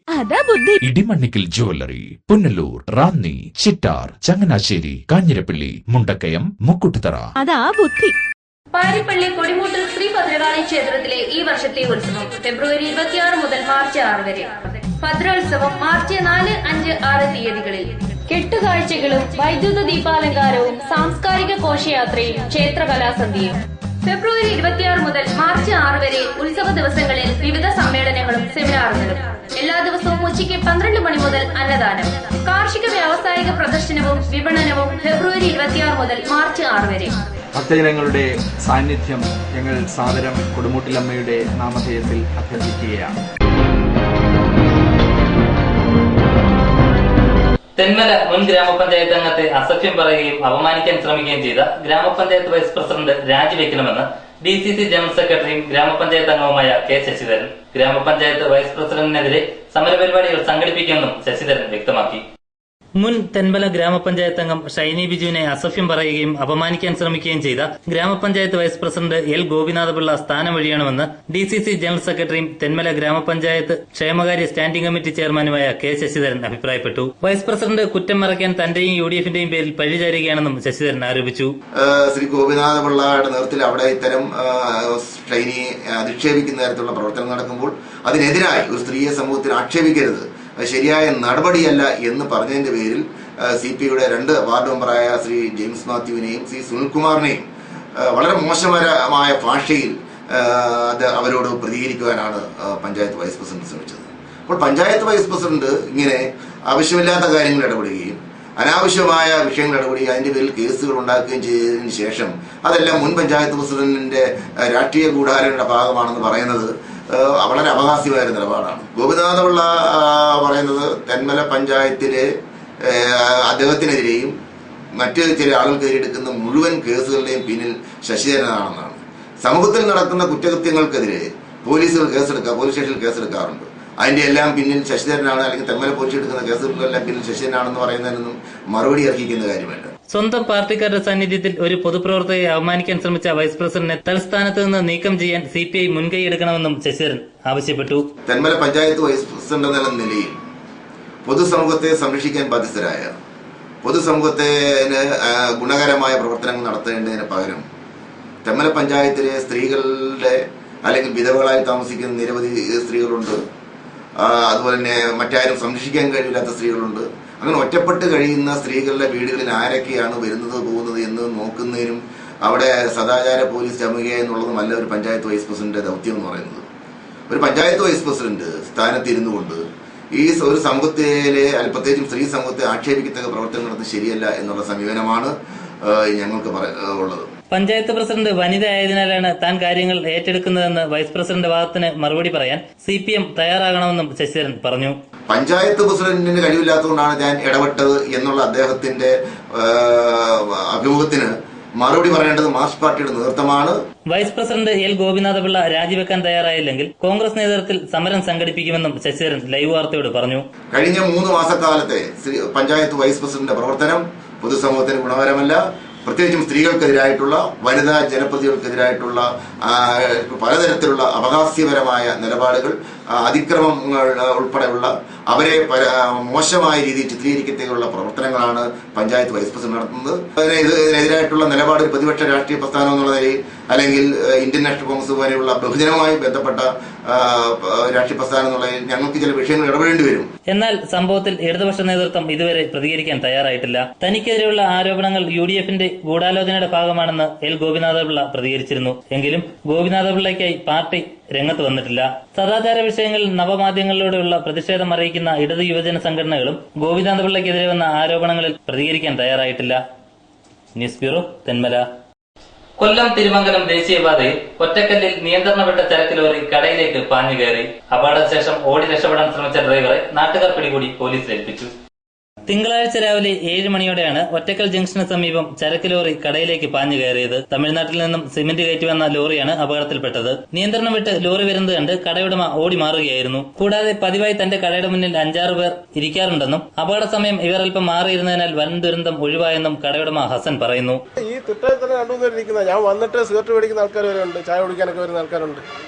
അതാ ബുദ്ധി. ഇടിമണ്ണിക്കൽ ജ്വല്ലറി, പുനലൂർ, റാന്നി, ചിറ്റാർ, ചങ്ങനാശ്ശേരി, കാഞ്ഞിരപ്പള്ളി, മുണ്ടക്കയം, മുക്കുട്ടുതറ. അതാ ബുദ്ധി. പാരിപ്പള്ളി കൊടിമൂട്ടിൽ ശ്രീ ഭദ്രകാളി ക്ഷേത്രത്തിലെ ഈ വർഷത്തെ ഉത്സവം ഫെബ്രുവരി 26 മുതൽ മാർച്ച് 6 വരെ. ഭദ്രോത്സവം മാർച്ച് 4, 5, 6 തീയതികളിൽ. കെട്ടുകാഴ്ചകളും വൈദ്യുത ദീപാലങ്കാരവും സാംസ്കാരിക ഘോഷയാത്രയും ക്ഷേത്രകലാസന്ധ്യയും. ഫെബ്രുവരി 26 മുതൽ മാർച്ച് 6 വരെ ഉത്സവ ദിവസങ്ങളിൽ വിവിധ സമ്മേളനങ്ങളും സെമിനാറുകളും. എല്ലാ ദിവസവും ഉച്ചയ്ക്ക് 12 മണി മുതൽ അന്നദാനം. കാർഷിക വ്യാവസായിക പ്രദർശനവും വിപണനവും ഫെബ്രുവരി 26 മുതൽ മാർച്ച് 6 വരെ. ഭക്തജനങ്ങളുടെ സാന്നിധ്യം ഞങ്ങൾ സാദരം കൊടുമൂട്ടിലമ്മയുടെ നാമധേയത്തിൽ അഭ്യർത്ഥിക്കുകയാണ്. തെന്മല മുൻ ഗ്രാമപഞ്ചായത്ത് അംഗത്തെ അസഭ്യം പറയുകയും അപമാനിക്കാൻ ശ്രമിക്കുകയും ചെയ്ത ഗ്രാമപഞ്ചായത്ത് വൈസ് പ്രസിഡന്റ് രാജിവെക്കണമെന്ന് DCC ജനറൽ സെക്രട്ടറിയും ഗ്രാമപഞ്ചായത്ത് അംഗവുമായ K. ശശിധരൻ. ഗ്രാമപഞ്ചായത്ത് വൈസ് പ്രസിഡന്റിനെതിരെ സമരപരിപാടികൾ സംഘടിപ്പിക്കുമെന്നും ശശിധരൻ വ്യക്തമാക്കി. മുൻ തെന്മല ഗ്രാമപഞ്ചായത്ത് അംഗം ഷൈനി ബിജുവിനെ അസഭ്യം പറയുകയും അപമാനിക്കാൻ ശ്രമിക്കുകയും ചെയ്ത ഗ്രാമപഞ്ചായത്ത് വൈസ് പ്രസിഡന്റ് L. ഗോപിനാഥപിള്ള സ്ഥാനം ഒഴിയണമെന്ന് DCC ജനറൽ സെക്രട്ടറിയും തെന്മല ഗ്രാമപഞ്ചായത്ത് ക്ഷേമകാര്യ സ്റ്റാൻഡിംഗ് കമ്മിറ്റി ചെയർമാനുമായ K. ശശിധരൻ അഭിപ്രായപ്പെട്ടു. വൈസ് പ്രസിഡന്റ് കുറ്റം മറയ്ക്കാൻ തന്റെയും UDFന്റെയും പേരിൽ പഴിചാരുകയാണെന്നും ശശിധരൻ ആരോപിച്ചു. ശ്രീ ഗോപിനാഥപിള്ളയുടെ നേതൃത്വത്തിൽ അവിടെ ഇത്തരം ഷൈനിയെ അധിക്ഷേപിക്കുന്ന തരത്തിലുള്ള പ്രവർത്തനം നടക്കുമ്പോൾ അതിനെതിരായി ഒരു സ്ത്രീയെ സമൂഹത്തിൽ ആക്ഷേപിക്കരുത്, ശരിയായ നടപടിയല്ല എന്ന് പറഞ്ഞതിന്റെ പേരിൽ CPയുടെ 2 വാർഡ് മെമ്പറായ ശ്രീ ജെയിംസ് മാത്യുവിനെയും ശ്രീ സുനിൽകുമാറിനെയും വളരെ മോശപരമായ ഭാഷയിൽ അവരോട് പ്രതികരിക്കുവാനാണ് പഞ്ചായത്ത് വൈസ് പ്രസിഡന്റ് ശ്രമിച്ചത്. അപ്പോൾ പഞ്ചായത്ത് വൈസ് പ്രസിഡന്റ് ഇങ്ങനെ ആവശ്യമില്ലാത്ത കാര്യങ്ങൾ ഇടപെടുകയും അനാവശ്യമായ വിഷയങ്ങൾ ഇടപെടുകയും അതിന്റെ പേരിൽ കേസുകൾ ഉണ്ടാക്കുകയും ചെയ്തതിനു ശേഷം അതെല്ലാം മുൻ പഞ്ചായത്ത് പ്രസിഡന്റിന്റെ രാഷ്ട്രീയ ഗൂഢാലോചനയുടെ ഭാഗമാണെന്ന് പറയുന്നത് വളരെ അപഹാസ്യമായ നിലപാടാണ്. ഗോപിനാഥപിള്ള പറയുന്നത് തെന്മല പഞ്ചായത്തിലെ അദ്ദേഹത്തിനെതിരെയും മറ്റ് ചില ആളുകൾക്കെതിരെ എടുക്കുന്ന മുഴുവൻ കേസുകളുടെയും പിന്നിൽ ശശിധരനാണെന്നാണ്. സമൂഹത്തിൽ നടക്കുന്ന കുറ്റകൃത്യങ്ങൾക്കെതിരെ പോലീസ് സ്റ്റേഷനിൽ കേസെടുക്കാറുണ്ട്. അതിന്റെ എല്ലാം പിന്നിൽ ശശിധരനാണ്, അല്ലെങ്കിൽ തെന്മല പോലീസ് എടുക്കുന്ന കേസുകൾക്കെല്ലാം പിന്നിൽ ശശിധരനാണെന്ന് പറയുന്നതിനൊന്നും മറുപടി അർഹിക്കുന്ന കാര്യമല്ല. സ്വന്തം പാർട്ടിക്കാരുടെ സാന്നിധ്യത്തിൽ ഒരു പൊതുപ്രവർത്തകയെ അവമാനിക്കാൻ ശ്രമിച്ച വൈസ് പ്രസിഡന്റിനെ തൽസ്ഥാനത്ത് നിന്ന് നീക്കം ചെയ്യാൻ CPI മുൻകൈയെടുക്കണമെന്നും ശശിധരൻ ആവശ്യപ്പെട്ടു. തെന്മല പഞ്ചായത്ത് വൈസ് പ്രസിഡന്റ് എന്ന നിലയിൽ പൊതുസമൂഹത്തെ സംരക്ഷിക്കാൻ ബാധ്യസ്ഥരായ പൊതുസമൂഹത്തിന് ഗുണകരമായ പ്രവർത്തനങ്ങൾ നടത്തേണ്ടതിന് പകരം തെന്മല പഞ്ചായത്തിലെ സ്ത്രീകളുടെ അല്ലെങ്കിൽ വിധവകളായി താമസിക്കുന്ന നിരവധി സ്ത്രീകളുണ്ട്. അതുപോലെ തന്നെ മറ്റാരും സംരക്ഷിക്കാൻ കഴിയില്ലാത്ത സ്ത്രീകളുണ്ട്. അങ്ങനെ ഒറ്റപ്പെട്ട് കഴിയുന്ന സ്ത്രീകളുടെ വീടുകളിൽ ആരൊക്കെയാണ് വരുന്നത് പോകുന്നത് എന്ന് നോക്കുന്നതിനും അവിടെ സദാചാര പോലീസ് ചമയുക എന്നുള്ളതുമല്ല ഒരു പഞ്ചായത്ത് വൈസ് പ്രസിഡന്റിന്റെ ദൗത്യം എന്ന് പറയുന്നത്. ഒരു പഞ്ചായത്ത് വൈസ് പ്രസിഡന്റ് സ്ഥാനത്തിരുന്നു കൊണ്ട് ഈ ഒരു സമൂഹത്തിലെ പ്രത്യേകിച്ചും സ്ത്രീ സമൂഹത്തെ ആക്ഷേപിക്കത്തക്ക പ്രവർത്തനം നടത്തുന്നത് ശരിയല്ല എന്നുള്ള സമീപനമാണ് ഞങ്ങൾക്ക് ഉള്ളത്. പഞ്ചായത്ത് പ്രസിഡന്റ് വനിത ആയതിനാലാണ് താൻ കാര്യങ്ങൾ ഏറ്റെടുക്കുന്നതെന്ന് വൈസ് പ്രസിഡന്റ് വാദത്തിന് മറുപടി പറയാൻ CPM തയ്യാറാകണമെന്നും ശശിധരൻ പറഞ്ഞു. പഞ്ചായത്ത് പ്രസിഡന്റിന് കഴിവില്ലാത്തതുകൊണ്ടാണ് ഞാൻ ഇടപെട്ടത് എന്നുള്ള അദ്ദേഹത്തിന്റെ അഭിമുഖത്തിന് മറുപടി പറയേണ്ടത് മാർക്സ് പാർട്ടിയുടെ നേതൃത്വമാണ്. Vice president L. ഗോപിനാഥപിള്ള രാജിവെക്കാൻ തയ്യാറായില്ലെങ്കിൽ കോൺഗ്രസ് നേതൃത്വത്തിൽ സമരം സംഘടിപ്പിക്കുമെന്നും ശശിധരൻ ലൈവ് വാർത്തയോട് പറഞ്ഞു. കഴിഞ്ഞ 3 മാസക്കാലത്തെ പഞ്ചായത്ത് വൈസ് പ്രസിഡന്റിന്റെ പ്രവർത്തനം പൊതുസമൂഹത്തിന് ഗുണകരമല്ല. പ്രത്യേകിച്ചും സ്ത്രീകൾക്കെതിരായിട്ടുള്ള വനിതാ ജനപ്രതികൾക്കെതിരായിട്ടുള്ള പലതരത്തിലുള്ള അപഹാസ്യപരമായ നിലപാടുകൾ, അതിക്രമങ്ങൾ ഉൾപ്പെടെയുള്ള അവരെ മോശമായ രീതിയിൽ ചിത്രീകരിക്കത്തേക്കുള്ള പ്രവർത്തനങ്ങളാണ് പഞ്ചായത്ത് വൈസ് പ്രസിഡന്റ് നടത്തുന്നത്. ഇതിനെതിരായിട്ടുള്ള നിലപാട് പ്രതിപക്ഷ രാഷ്ട്രീയ പ്രസ്ഥാനം എന്നുള്ള നിലയിൽ അല്ലെങ്കിൽ ഇന്ത്യൻ നാഷണൽ കോൺഗ്രസ് പോലെയുള്ള ബഹുജനവുമായി ബന്ധപ്പെട്ട രാഷ്ട്രീയ പ്രസ്ഥാനം എന്നുള്ള ഞങ്ങൾക്ക് ചില വിഷയങ്ങൾ ഇടപെടേണ്ടി വരും. എന്നാൽ സംഭവത്തിൽ ഇടതുപക്ഷ നേതൃത്വം ഇതുവരെ പ്രതികരിക്കാൻ തയ്യാറായിട്ടില്ല. തനിക്കെതിരെയുള്ള ആരോപണങ്ങൾ UDFന്റെ ഗൂഢാലോചനയുടെ ഭാഗമാണെന്ന് L. ഗോപിനാഥപിള്ള പ്രതികരിച്ചിരുന്നു. എങ്കിലും ഗോപിനാഥപിള്ളയ്ക്കായി പാർട്ടി രംഗത്ത് വന്നിട്ടില്ല. സദാചാര വിഷയങ്ങളിൽ നവമാധ്യമങ്ങളിലൂടെയുള്ള പ്രതിഷേധം അറിയിക്കുന്ന ഇടത് യുവജന സംഘടനകളും ഗോപിനാഥപിള്ളയ്ക്കെതിരെ വന്ന ആരോപണങ്ങളിൽ പ്രതികരിക്കാൻ തയ്യാറായിട്ടില്ല. News bureau, Thenmala. കൊല്ലം തിരുമംഗലം ദേശീയപാതയിൽ ഒറ്റക്കല്ലിൽ നിയന്ത്രണം വിട്ട ചരക്ക് ലോറി കടയിലേക്ക് പാഞ്ഞു കയറി. അപകടശേഷം ഓടി രക്ഷപ്പെടാൻ ശ്രമിച്ച ഡ്രൈവറെ നാട്ടുകാർ പിടികൂടി പോലീസിൽ ഏൽപ്പിച്ചു. തിങ്കളാഴ്ച രാവിലെ 7 മണിയോടെയാണ് ഒറ്റക്കൽ ജംഗ്ഷന് സമീപം ചരക്ക് ലോറി കടയിലേക്ക് പാഞ്ഞു കയറിയത്. തമിഴ്നാട്ടിൽ നിന്നും സിമന്റ് കയറ്റി വന്ന ലോറിയാണ് അപകടത്തിൽപ്പെട്ടത്. നിയന്ത്രണം വിട്ട് ലോറി വരുന്നത് കണ്ട് കടയുടമ ഓടി മാറുകയായിരുന്നു. കൂടാതെ പതിവായി തന്റെ കടയുടെ മുന്നിൽ 5-6 പേർ ഇരിക്കാറുണ്ടെന്നും അപകട സമയം ഇവർ അല്പം മാറിയിരുന്നതിനാൽ വൻ ദുരന്തം ഒഴിവായെന്നും കടയുടമ ഹസൻ പറയുന്നു. ഈ തിട്ടയിൽ തന്നെ രണ്ടുമൂന്ന് ഞാൻ വന്നിട്ട് സിഗരറ്റ് മേടിക്കുന്ന ആൾക്കാർ വരെയുണ്ട്, ചായ കുടിക്കാനൊക്കെ വരുന്ന ആൾക്കാരുണ്ട്.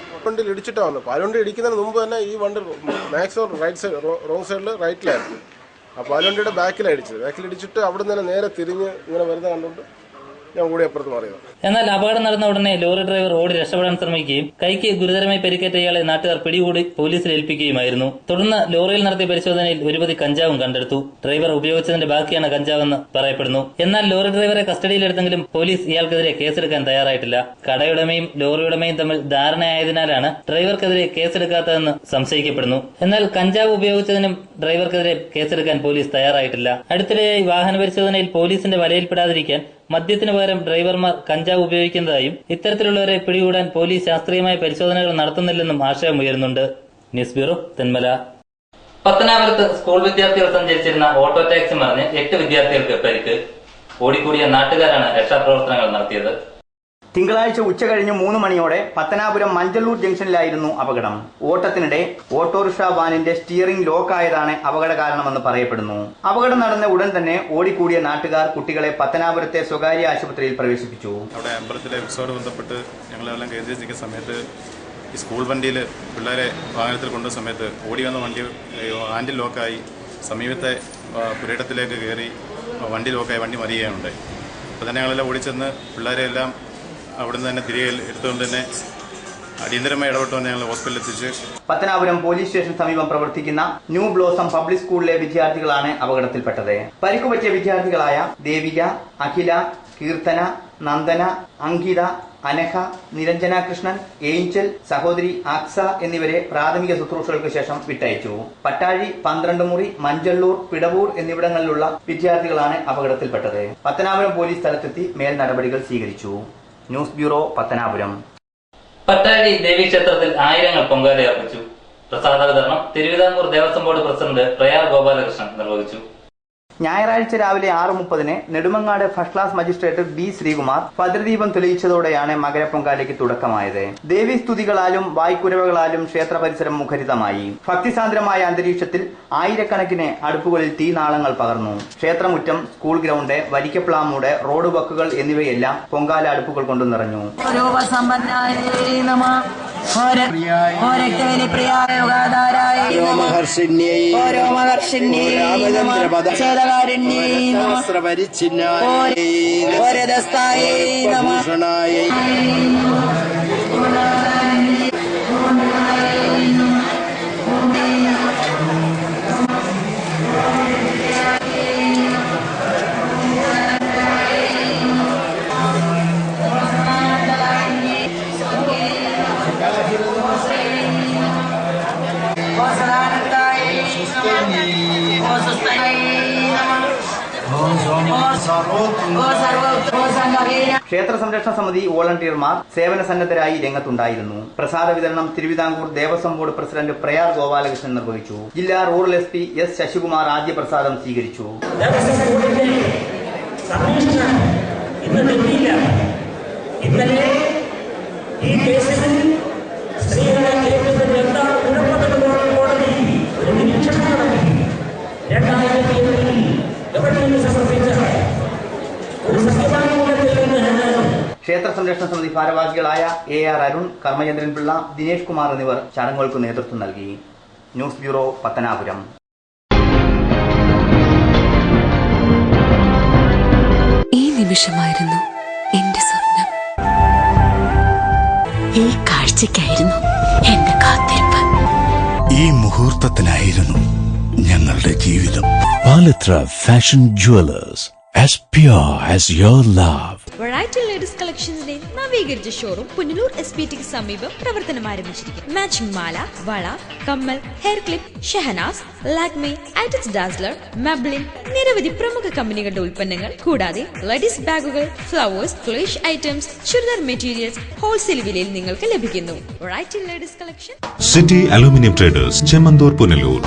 വണ്ടിയിൽ ഇടിച്ചിട്ടാണ് വന്നത്. പാലുവണ്ടി ഇടിക്കുന്നതിന് മുമ്പ് തന്നെ ഈ വണ്ടി മാക്സിമം റൈറ്റ് സൈഡ് റോങ് സൈഡിൽ റൈറ്റിലായിരുന്നു. ആ പാലുവണ്ടിയുടെ ബാക്കിലിടിച്ചിട്ട് അവിടെ നിന്ന് നേരെ തിരിഞ്ഞ് ഇങ്ങനെ വരുന്ന കണ്ടുകൊണ്ട് ഞാൻ കൂടി അപ്പുറത്ത് മാറിയത്. എന്നാൽ അപകടം നടന്ന ഉടനെ ലോറി ഡ്രൈവർ ഓടി രക്ഷപ്പെടാൻ ശ്രമിക്കുകയും കൈക്ക് ഗുരുതരമായി പരിക്കേറ്റ ഇയാളെ നാട്ടുകാർ പിടികൂടി പോലീസിൽ ഏൽപ്പിക്കുകയുമായിരുന്നു. തുടർന്ന് ലോറിയിൽ നടത്തിയ പരിശോധനയിൽ 1 പൊതി കഞ്ചാവും കണ്ടെടുത്തു. ഡ്രൈവർ ഉപയോഗിച്ചതിന്റെ ബാക്കിയാണ് കഞ്ചാവെന്ന് പറയപ്പെടുന്നു. എന്നാൽ ലോറി ഡ്രൈവറെ കസ്റ്റഡിയിലെടുത്തെങ്കിലും പോലീസ് ഇയാൾക്കെതിരെ കേസെടുക്കാൻ തയ്യാറായിട്ടില്ല. കടയുടമയും ലോറിയുടമയും തമ്മിൽ ധാരണയായതിനാലാണ് ഡ്രൈവർക്കെതിരെ കേസെടുക്കാത്തതെന്ന് സംശയിക്കപ്പെടുന്നു. എന്നാൽ കഞ്ചാവ് ഉപയോഗിച്ചതിനും ഡ്രൈവർക്കെതിരെ കേസെടുക്കാൻ പോലീസ് തയ്യാറായിട്ടില്ല. അടുത്തിടെയായി വാഹന പരിശോധനയിൽ പോലീസിന്റെ വലയിൽപ്പെടാതിരിക്കാൻ മദ്യത്തിന് പകരം ഡ്രൈവർമാർ കഞ്ചാവ് ഉപയോഗിക്കുന്നതായും ഇത്തരത്തിലുള്ളവരെ പിടികൂടാൻ പോലീസ് ശാസ്ത്രീയമായ പരിശോധനകൾ നടത്തുന്നില്ലെന്നും ആശയമുയരുന്നുണ്ട്. News bureau, Thenmala. പത്തനാപുരത്ത് സ്കൂൾ വിദ്യാർത്ഥികൾ സഞ്ചരിച്ചിരുന്ന ഓട്ടോ ടാക്സി മറിഞ്ഞ് 8 വിദ്യാർത്ഥികൾക്ക് പരിക്ക്. ഓടിക്കൂടിയ നാട്ടുകാരാണ് രക്ഷാപ്രവർത്തനങ്ങൾ നടത്തിയത്. തിങ്കളാഴ്ച ഉച്ചകഴിഞ്ഞ് 3 മണിയോടെ പത്തനാപുരം മഞ്ചള്ളൂർ ജംഗ്ഷനിലായിരുന്നു അപകടം. ഓട്ടത്തിനിടെ ഓട്ടോറിക്ഷ വാനിന്റെ സ്റ്റിയറിംഗ് ലോക്കായതാണ് അപകട കാരണമെന്ന് പറയപ്പെടുന്നു. അപകടം നടന്ന ഉടൻ തന്നെ ഓടിക്കൂടിയ നാട്ടുകാർ കുട്ടികളെ പത്തനാപുരത്തെ സ്വകാര്യ ആശുപത്രിയിൽ പ്രവേശിപ്പിച്ചു. അവിടെ അമ്പലത്തിലെ ഉത്സവത്തോട് ബന്ധപ്പെട്ട് ഞങ്ങളെല്ലാം കേന്ദ്രീകരിച്ച സമയത്ത് ഈ സ്കൂൾ വണ്ടിയിൽ പിള്ളേരെ വാഹനത്തിൽ കൊണ്ടുവന്ന സമയത്ത് ഓടി വന്ന വണ്ടി ഹാൻഡിൽ ലോക്കായി സമീപത്തെ പുരയിടത്തിലേക്ക് കയറി വണ്ടി ലോക്കായി വണ്ടി മറിയുകയുണ്ടായി. അപ്പോൾ തന്നെ ഞങ്ങളെല്ലാം ഓടിച്ചെന്ന് പിള്ളേരെ എല്ലാം അവിടുന്ന് തന്നെ തിരികെ എടുത്തുകൊണ്ട് തന്നെ അടിയന്തരമായി ഇടപെട്ടുകൊണ്ട് ഞങ്ങൾ ഹോസ്പിറ്റലിൽ എത്തിച്ച്. പത്തനാപുരം പോലീസ് സ്റ്റേഷൻ സമീപം പ്രവർത്തിക്കുന്ന ന്യൂ ബ്ലോസം പബ്ലിക് സ്കൂളിലെ വിദ്യാർത്ഥികളാണ് അപകടത്തിൽപ്പെട്ടത്. പരിക്കുപറ്റിയ വിദ്യാർത്ഥികളായ ദേവിക, അഖില, കീർത്തന, നന്ദന, അങ്കിത, അനഘ, നിരഞ്ജന കൃഷ്ണൻ, ഏഞ്ചൽ, സഹോദരി ആക്സ എന്നിവരെ പ്രാഥമിക ശുശ്രൂഷകൾക്ക് ശേഷം വിട്ടയച്ചു. പട്ടാഴി, 12 മുറി, മഞ്ചള്ളൂർ, പിടവൂർ എന്നിവിടങ്ങളിലുള്ള വിദ്യാർത്ഥികളാണ് അപകടത്തിൽപ്പെട്ടത്. പത്തനാപുരം പോലീസ് സ്ഥലത്തെത്തി മേൽ നടപടികൾ സ്വീകരിച്ചു. News bureau, Pathanapuram. പട്ടാഴി ദേവീക്ഷേത്രത്തിൽ ആയിരങ്ങൾ പൊങ്കാലയർപ്പിച്ചു. പ്രസാദ വിതരണം തിരുവിതാംകൂർ ദേവസ്വം ബോർഡ് പ്രസിഡന്റ് പ്രയാർ ഗോപാലകൃഷ്ണൻ നിർവഹിച്ചു. ഞായറാഴ്ച രാവിലെ 6:30 Nedumangad first class magistrate B Sreekumar ഭദ്രദീപം തെളിയിച്ചതോടെയാണ് മകരപ്പൊങ്കാലയ്ക്ക് തുടക്കമായത്. ദേവീസ്തുതികളാലും വായ്ക്കുരവകളാലും ക്ഷേത്ര പരിസരം മുഖരിതമായി. ഭക്തിസാന്ദ്രമായ അന്തരീക്ഷത്തിൽ ആയിരക്കണക്കിന് അടുപ്പുകളിൽ തീനാളങ്ങൾ പകർന്നു. ക്ഷേത്രമുറ്റം, സ്കൂൾ ഗ്രൗണ്ട്, വരിക്കപ്ലാമൂട്, റോഡ് വക്കുകൾ എന്നിവയെല്ലാം പൊങ്കാല അടുപ്പുകൾ കൊണ്ട് നിറഞ്ഞു. ക്ഷേത്ര സംരക്ഷണ സമിതി വോളണ്ടിയർമാർ സേവന സന്നദ്ധരായി രംഗത്തുണ്ടായിരുന്നു. പ്രസാദ വിതരണം തിരുവിതാംകൂർ ദേവസ്വം ബോർഡ് പ്രസിഡന്റ് പ്രയാർ ഗോപാലകൃഷ്ണൻ നിർവഹിച്ചു. ജില്ലാ റൂറൽ SP S ശശികുമാർ ആദ്യ പ്രസാദം സ്വീകരിച്ചു. ക്ഷേത്ര സംരക്ഷണ സമിതി ഭാരവാഹികളായ AR അരുൺ, കർമ്മചന്ദ്രൻ പിള്ള, ദിനേഷ് കുമാർ എന്നിവർ ചടങ്ങുകൾക്ക് നേതൃത്വം നൽകി. News bureau, Pathanapuram. ഈ നിമിഷമായിരുന്നു എന്റെ സ്വപ്നം. ഈ കാഴ്ചയ്ക്കായിരുന്നു എന്റെ കാത്തിരിപ്പ്. ഈ മുഹൂർത്തത്തിനായിരുന്നു ഞങ്ങളുടെ ജീവിതം. Palathra fashion jewellers, as pure as your love. Variety ladies കളക്ഷൻസിന്റെ നവീകരിച്ച ഷോറൂം പുനലൂർ SPTക്ക് സമീപം പ്രവർത്തനം ആരംഭിച്ചിരിക്കുന്നു. മാച്ചിങ് മാല, വള, കമ്മൽ, hair clip, Shahnaz, Lakme, Eyetex Dazller, Maybelline, നിരവധി പ്രമുഖ കമ്പനികളുടെ ഉൽപ്പന്നങ്ങൾ കൂടാതെ ലേഡീസ് ബാഗുകൾ, ഫ്ലവേഴ്സ്, ക്ലേഷ് ഐറ്റംസ്, ചുരിദാർ മെറ്റീരിയൽസ് ഹോൾസെയിൽ വിലയിൽ നിങ്ങൾക്ക് ലഭിക്കുന്നു. Variety ladies collection. City aluminium traders, Chemmanthoor, Punalur.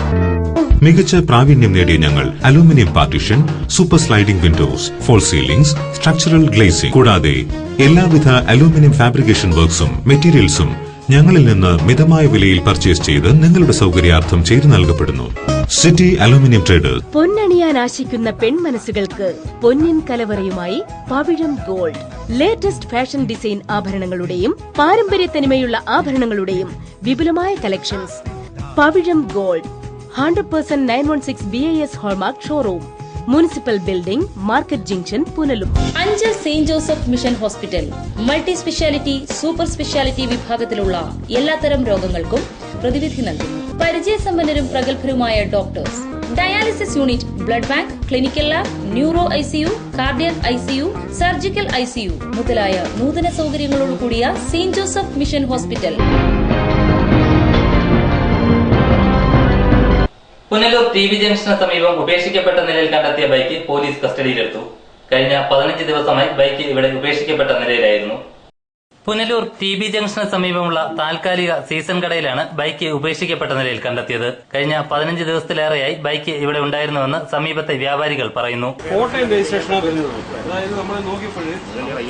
മികച്ച പ്രാവീണ്യം നേടിയ ഞങ്ങൾ aluminium partition, super sliding windows, false ceilings, structural glazing കൂടാതെ എല്ലാവിധ അലൂമിനിയം ഫാബ്രിക്കേഷൻ വർക്ക്സും മെറ്റീരിയൽസും ഞങ്ങളിൽ നിന്ന് മിതമായ വിലയിൽ പർച്ചേസ് ചെയ്ത് നിങ്ങളുടെ സൗകര്യാർത്ഥം ചെയ്തു നൽകപ്പെടുന്നു. City aluminium traders. പൊന്നണിയാൻ ആശിക്കുന്ന പെൺമനസ്സുകൾക്ക് പൊന്നിൻ കലവറയുമായി Pavizham gold. Latest fashion design ആഭരണങ്ങളുടെയും പാരമ്പര്യ തനിമയുള്ള ആഭരണങ്ങളുടെയും വിപുലമായ collections. Pavizham gold, 100% 916 BIS hallmark showroom, municipal building, market junction, Punalur. Anchal saint Joseph mission hospital multi speciality, super speciality വിഭാഗത്തിലുള്ള എല്ലാത്തരം രോഗങ്ങൾക്കും പ്രതിവിധി നൽകുന്നു. പരിചയസമ്പന്നരും പ്രഗത്ഭരുമായ doctors, dialysis unit, blood bank, clinical lab, neuro ICU, cardiac ICU, surgical ICU മുതലായ നൂതന സൗകര്യങ്ങളോട് കൂടിയ saint Joseph mission hospital. Punalur TV junction സമീപം ഉപേക്ഷിക്കപ്പെട്ട നിലയിൽ കണ്ടെത്തിയ ബൈക്ക് പോലീസ് കസ്റ്റഡിയിലെടുത്തു. കഴിഞ്ഞ 15 ദിവസമായി ബൈക്ക് ഇവിടെ ഉപേക്ഷിക്കപ്പെട്ട നിലയിലായിരുന്നു. പുനലൂർ TV ജംഗ്ഷന് സമീപമുള്ള താൽക്കാലിക സീസൺ കടയിലാണ് ബൈക്ക് ഉപേക്ഷിക്കപ്പെട്ട നിലയിൽ കണ്ടെത്തിയത്. കഴിഞ്ഞ 15 ദിവസത്തിലേറെയായി ബൈക്ക് ഇവിടെ ഉണ്ടായിരുന്നുവെന്ന് സമീപത്തെ വ്യാപാരികൾ പറയുന്നു. കോട്ടയം രജിസ്ട്രേഷനാണ് വരുന്നത്. അതായത് നമ്മൾ നോക്കിയപ്പോൾ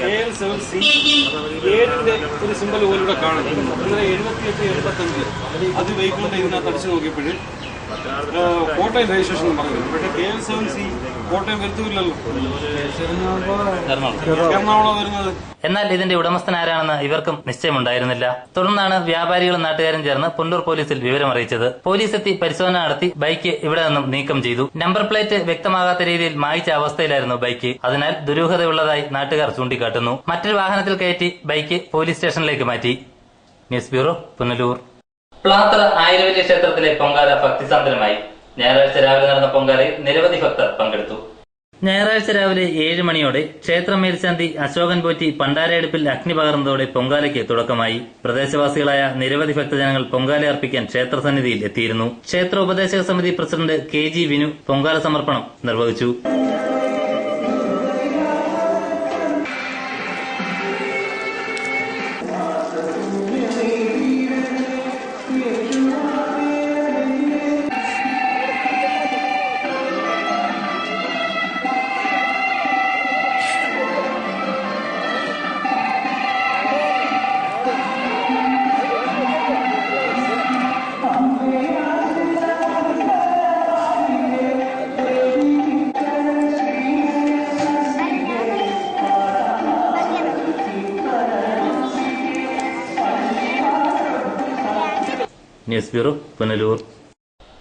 KL7C 7ന്റെ ഒരു സിമ്പൽ പോലും കാണുന്നു. 78-85 അത് വെഹിക്കിളിന്റെ ഇതിനകത്ത് അടിച്ചു നോക്കിയപ്പോൾ കോട്ടയം രജിസ്ട്രേഷൻ പറഞ്ഞു. പക്ഷേ KL7C കോട്ടയം വരുത്തില്ലല്ലോ, എറണാകുളം വരുന്നത്. എന്നാൽ ഇതിന്റെ ഉടമസ്ഥൻ ആരാണെന്ന് ഇവർക്കും നിശ്ചയമുണ്ടായിരുന്നില്ല. തുടർന്നാണ് വ്യാപാരികളും നാട്ടുകാരും ചേർന്ന് പുനലൂർ പോലീസിൽ വിവരമറിയിച്ചത്. പോലീസ് എത്തി പരിശോധന നടത്തി ബൈക്ക് ഇവിടെ നിന്നും നീക്കം ചെയ്തു. നമ്പർ പ്ലേറ്റ് വ്യക്തമാകാത്ത രീതിയിൽ മായിച്ച അവസ്ഥയിലായിരുന്നു ബൈക്ക്. അതിനാൽ ദുരൂഹതയുള്ളതായി നാട്ടുകാർ ചൂണ്ടിക്കാട്ടുന്നു. മറ്റൊരു വാഹനത്തിൽ കയറ്റി ബൈക്ക് പോലീസ് സ്റ്റേഷനിലേക്ക് മാറ്റി. News bureau, Punalur. പ്ലാത്തറ ആയിരവല്യ ക്ഷേത്രത്തിലെ പൊങ്കാല ഭക്തിസാന്ദ്രമായി. ഞായറാഴ്ച രാവിലെ നടന്ന പൊങ്കാലയിൽ നിരവധി ഭക്തർ പങ്കെടുത്തു. ഞായറാഴ്ച രാവിലെ 7 മണിയോടെ ക്ഷേത്ര മേൽശാന്തി അശോകൻ പോറ്റി പണ്ടാരയെടുപ്പിൽ അഗ്നി പകർന്നതോടെ പൊങ്കാലയ്ക്ക് തുടക്കമായി. പ്രദേശവാസികളായ നിരവധി ഭക്തജനങ്ങൾ പൊങ്കാല അർപ്പിക്കാൻ ക്ഷേത്രസന്നിധിയിൽ എത്തിയിരുന്നു. ക്ഷേത്ര ഉപദേശക സമിതി പ്രസിഡന്റ് KG വിനു പൊങ്കാല സമർപ്പണം നിർവഹിച്ചു. News bureau, Punalur.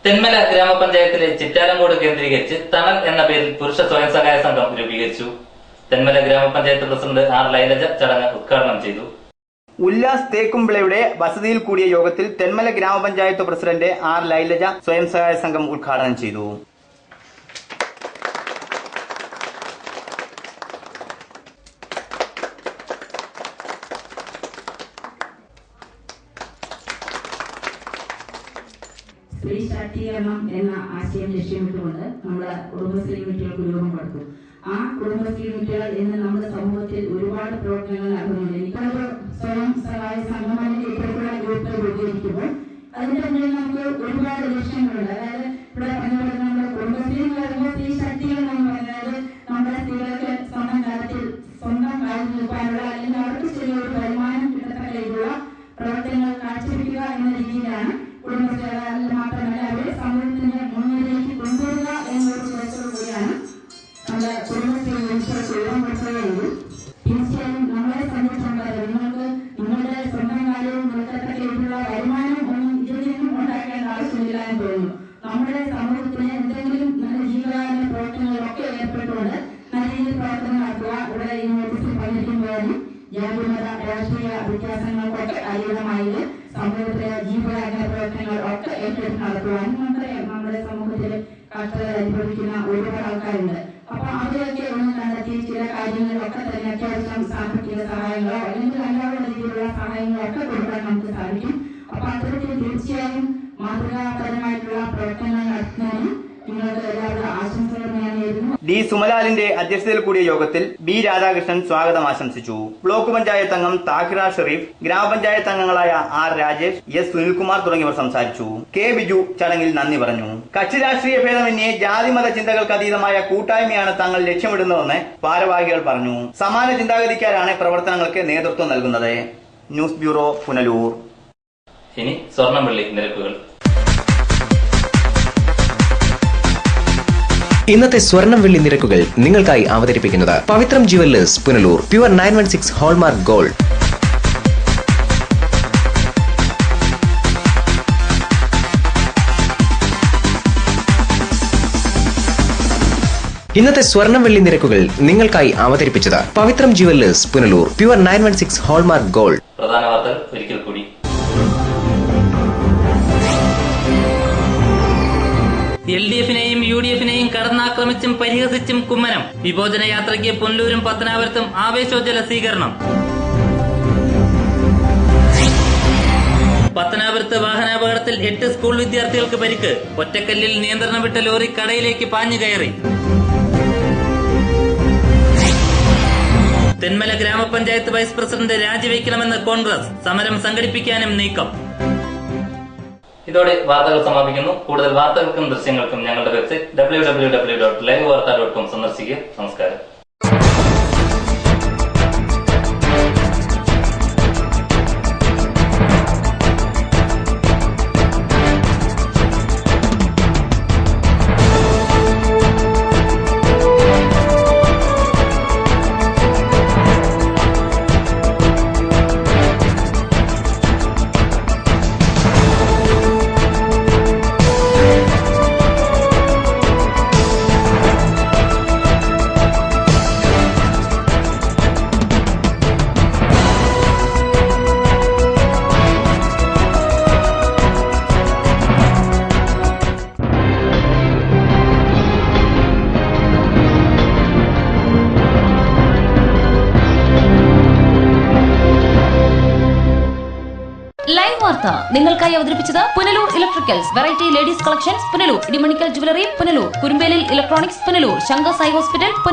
തെന്മല ഗ്രാമപഞ്ചായത്തിലെ ചിറ്റാലങ്കോട് കേന്ദ്രീകരിച്ച് തണൽ എന്ന പേരിൽ പുരുഷ സ്വയം സഹായ സംഘം രൂപീകരിച്ചു. തെന്മല ഗ്രാമപഞ്ചായത്ത് പ്രസിഡന്റ് ആർ ലൈലജ ചടങ്ങ് ഉദ്ഘാടനം ചെയ്തു. ഉല്ലാസ് തേക്കുംപിളയുടെ വസതിയിൽ കൂടിയ യോഗത്തിൽ തെന്മല ഗ്രാമപഞ്ചായത്ത് പ്രസിഡന്റ് ആർ ലൈലജ സ്വയം സഹായ സംഘം ഉദ്ഘാടനം ചെയ്തു. സ്ത്രീ ശാക്തീകരണം എന്ന ആശയം ലക്ഷ്യമിട്ടുകൊണ്ട് നമ്മുടെ കുടുംബശ്രീ യൂണിറ്റുകൾക്ക് രൂപം കൊടുത്തു. ആ കുടുംബശ്രീ യൂണിറ്റുകൾ ഇന്ന് നമ്മുടെ സമൂഹത്തിൽ ഒരുപാട് പ്രവർത്തനങ്ങൾ നടക്കുന്നുണ്ട്. ഇപ്പോൾ സ്വയം സഹായ സംഘം അല്ലെങ്കിൽ ഇപ്പോഴുള്ള ഗ്രൂപ്പുകൾ രൂപീകരിക്കുമ്പോൾ അതിന്റെ മുന്നിൽ നമുക്ക് ഒരുപാട് ലക്ഷ്യങ്ങളുണ്ട്. അതായത് ഇവിടെ പറഞ്ഞുകൊണ്ട് നമ്മുടെ കുടുംബശ്രീ എന്ന് പറയുമ്പോൾ സ്ത്രീ ശാക്തീകരണം എന്ന് പറയുന്നത് നമ്മുടെ സ്ത്രീകൾക്ക് സ്വന്തം കാലത്തിൽ സ്വന്തം കാലിൽ നിൽക്കാനുള്ള അല്ലെങ്കിൽ അവർക്ക് ചെറിയൊരു വരുമാനം കിട്ടത്തക്ക രീതിയിലുള്ള പ്രവർത്തനങ്ങൾ കാഴ്ചവെക്കുക എന്ന രീതിയിലാണ് കുടുംബശ്രീ. മാത്രമല്ല അവരെ സമൂഹത്തിന്റെ മുന്നിലേക്ക് കൊണ്ടുവരിക എന്നൊരു ഉദ്ദേശത്തോടു കൂടിയാണ് നമ്മുടെ കുടുംബശ്രീ രൂപം കൊടുക്കുകയെങ്കിൽ തീർച്ചയായും നമ്മളെ സംബന്ധിച്ചിടത്തോളം നിങ്ങൾക്ക് നിങ്ങളുടെ സ്വന്തം കാര്യവും നിൽക്കത്തക്ക രീതിയിലുള്ള വരുമാനം ഒന്നും ഇതിൽ നിന്നും ഉണ്ടാക്കേണ്ട ആവശ്യമില്ല എന്ന് തോന്നുന്നു. നമ്മുടെ സമൂഹത്തിന് എന്തെങ്കിലും നല്ല ജീവകാരുണ്യ പ്രവർത്തനങ്ങളൊക്കെ ഏർപ്പെട്ടുകൊണ്ട് നല്ല രീതിയിൽ പ്രവർത്തനം നടത്തുക. ഇവിടെ ഈ നോട്ടീസിൽ പറഞ്ഞിരിക്കുമ്പോഴും ജാതിമത രാഷ്ട്രീയ വ്യത്യാസങ്ങൾക്കൊക്കെ അതീതമായി സമൂഹത്തിലെ ജീവകാരുണ്യ പ്രവർത്തനങ്ങൾ ഒക്കെ ഏറ്റെടുത്ത് നടത്തുവാനും നമുക്കറിയാം നമ്മുടെ സമൂഹത്തിൽ കഷ്ടത അനുഭവിക്കുന്ന ഒരുപാട് ആൾക്കാരുണ്ട്. അപ്പൊ അവരെയൊക്കെ ഒന്ന് കണ്ടെത്തി ചില കാര്യങ്ങളിലൊക്കെ തന്നെ അത്യാവശ്യം സാമ്പത്തിക സഹായങ്ങളോ അല്ലെങ്കിൽ അല്ലാതെ രീതിയിലുള്ള സഹായങ്ങളോ ഒക്കെ കൊടുക്കാൻ നമുക്ക് സാധിക്കും. അപ്പൊ അത്തരത്തിൽ തീർച്ചയായും മാതൃകാപരമായിട്ടുള്ള പ്രവർത്തനങ്ങൾ നടത്തുന്നതിന് നിങ്ങൾക്ക് എല്ലാവരും ആശംസകൾ ഞാൻ നേരുന്നു. ഡി സുമലാലിന്റെ അധ്യക്ഷതയിൽ കൂടിയ യോഗത്തിൽ ബി രാധാകൃഷ്ണൻ സ്വാഗതം ആശംസിച്ചു. ബ്ലോക്ക് പഞ്ചായത്ത് അംഗം താഹിറ ഷെരീഫ്, ഗ്രാമപഞ്ചായത്ത് അംഗങ്ങളായ ആർ രാജേഷ്, എസ് സുനിൽകുമാർ തുടങ്ങിയവർ സംസാരിച്ചു. കെ ബിജു ചടങ്ങിൽ നന്ദി പറഞ്ഞു. കക്ഷി രാഷ്ട്രീയ ഭേദമന്യേ ജാതിമത ചിന്തകൾക്ക് അതീതമായ കൂട്ടായ്മയാണ് തങ്ങൾ ലക്ഷ്യമിടുന്നതെന്ന് ഭാരവാഹികൾ പറഞ്ഞു. സമാന ചിന്താഗതിക്കാരാണ് പ്രവർത്തനങ്ങൾക്ക് നേതൃത്വം നൽകുന്നത്. News bureau, Punalur. ഇനി സ്വർണം വെള്ളി നിരക്കുകൾ. ഇന്നത്തെ സ്വർണം വെള്ളി നിരക്കുകൾ നിങ്ങൾക്കായി അവതരിപ്പിക്കുന്നത് Pavithram jewellers, Punalur. Pure 916 hallmark gold. ഇന്നത്തെ സ്വർണം വെള്ളി നിരക്കുകൾ നിങ്ങൾക്കായി അവതരിപ്പിച്ചത് Pavithram jewellers, Punalur. Pure 916 hallmark gold. പ്രധാന വാർത്തകൾ ഒരിക്കൽ കൂടി. LDF-നെയും UDF-നെയും കടന്നാക്രമിച്ചും പരിഹസിച്ചും കുമ്മനം. വിമോചന യാത്രയ്ക്ക് പുനലൂരും പത്തനാപുരത്തും ആവേശോജ്വല സ്വീകരണം. പത്തനാപുരത്ത് വാഹനാപകടത്തിൽ 8 സ്കൂൾ വിദ്യാർത്ഥികൾക്ക് പരിക്ക്. ഒറ്റക്കല്ലിൽ നിയന്ത്രണം വിട്ട ലോറി കടയിലേക്ക് പാഞ്ഞു കയറി. തെന്മല ഗ്രാമപഞ്ചായത്ത് വൈസ് പ്രസിഡന്റ് രാജിവെക്കണമെന്ന് കോൺഗ്രസ്. സമരം സംഘടിപ്പിക്കാനും നീക്കം. ഇതോടെ വാർത്തകൾ സമാപിക്കുന്നു. കൂടുതൽ വാർത്തകൾക്കും ദൃശ്യങ്ങൾക്കും ഞങ്ങളുടെ വെബ്സൈറ്റ് www.livevarta.com സന്ദർശിക്കുക. നമസ്കാരം. ലൈവ് വാർത്ത നിങ്ങൾക്കായി അവതരിപ്പിച്ചത് Punalur electricals, variety ladies collections Punalur, Edimanickal jewellery Punalur, Kurumbelil electronics Punalur, Shankar Sai hospital Punalur.